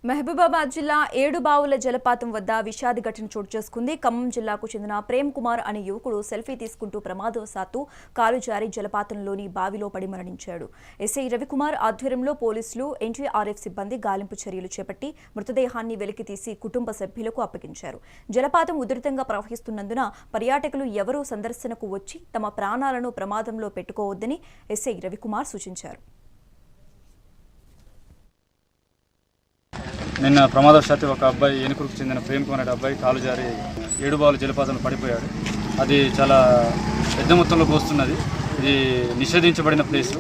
మహబూబాబాద్ జిల్లా ఏడుబావుల జలపాతం వద్ద విషాద ఘటన చోటు చేసుకుంది. ఖమ్మం జిల్లాకు చెందిన ప్రేమ్ కుమార్ అనే యువకుడు సెల్ఫీ తీసుకుంటూ ప్రమాదవశాత్తు కాలు జారి జలపాతంలోని బావిలో పడి మరణించాడు. ఎస్ఐ రవికుమార్ ఆధ్వర్యంలో పోలీసులు, ఎన్డీఆర్ఎఫ్ సిబ్బంది గాలింపు చర్యలు చేపట్టి మృతదేహాన్ని వెలికితీసి కుటుంబ సభ్యులకు అప్పగించారు. జలపాతం ఉధృతంగా ప్రవహిస్తున్నందున పర్యాటకులు ఎవరూ సందర్శనకు వచ్చి తమ ప్రాణాలను ప్రమాదంలో పెట్టుకోవద్దని ఎస్ఐ రవికుమార్ సూచించారు. నిన్న ప్రమాదవశాత్తు ఒక అబ్బాయి ఏనుగుకు చెందిన ప్రేమ్ కుమార్ అనే అబ్బాయి కాలు జారి ఏడుబావుల జలపాతంలో పడిపోయాడు. అది చాలా పెద్ద మొత్తంలో పోస్తున్నది. ఇది నిషేధించబడిన ప్లేసు.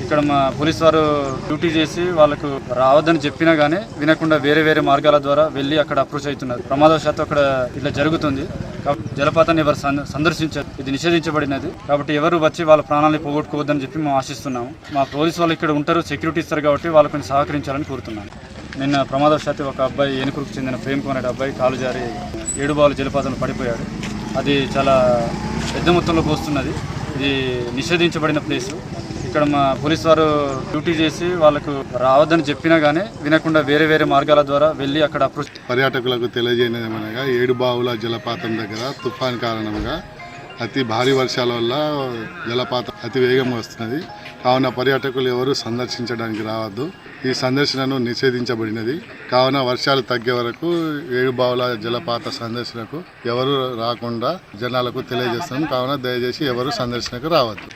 ఇక్కడ మా పోలీసు వారు డ్యూటీ చేసి వాళ్ళకు రావద్దని చెప్పినా కానీ వినకుండా వేరే మార్గాల ద్వారా వెళ్ళి అక్కడ అప్రోచ్ అవుతున్నారు. ప్రమాదవశాత్తు అక్కడ ఇట్లా జరుగుతుంది. జలపాతాన్ని ఎవరు సందర్శించారు. ఇది నిషేధించబడినది కాబట్టి ఎవరు వచ్చి వాళ్ళ ప్రాణాలను పోగొట్టుకోవద్దని చెప్పి మేము ఆశిస్తున్నాము. మా పోలీసు వాళ్ళు ఇక్కడ ఉంటారు, సెక్యూరిటీ ఇస్తారు కాబట్టి వాళ్ళకు సహకరించాలని కోరుతున్నాను. నిన్న ప్రమాదవశాత్తు ఒక అబ్బాయి ఏనుగుకు చెందిన ప్రేమ్ కుమార్ అనే అబ్బాయి కాలు జారి ఏడుబావుల జలపాతంలో పడిపోయాడు. అది చాలా పెద్ద మొత్తంలో పోస్తున్నది. ఇది నిషేధించబడిన ప్లేసు. ఇక్కడ మా పోలీసు వారు డ్యూటీ చేసి వాళ్ళకు రావద్దని చెప్పినా కానీ వినకుండా వేరే మార్గాల ద్వారా వెళ్ళి అక్కడ అప్రోచ్. పర్యాటకులకు తెలియజేయనమనగా ఏడుబావుల జలపాతం దగ్గర తుఫాన్ కారణంగా అతి భారీ వర్షాల వల్ల జలపాతం అతి వేగంగా వస్తున్నది. కావున పర్యాటకులు ఎవరు సందర్శించడానికి రావద్దు. ఈ సందర్శనను నిషేధించబడినది. కావున వర్షాలు తగ్గే వరకు ఏడుబావుల జలపాత సందర్శనకు ఎవరు రాకుండా జనాలకు తెలియజేస్తున్నాం. కావున దయచేసి ఎవరు సందర్శనకు రావద్దు.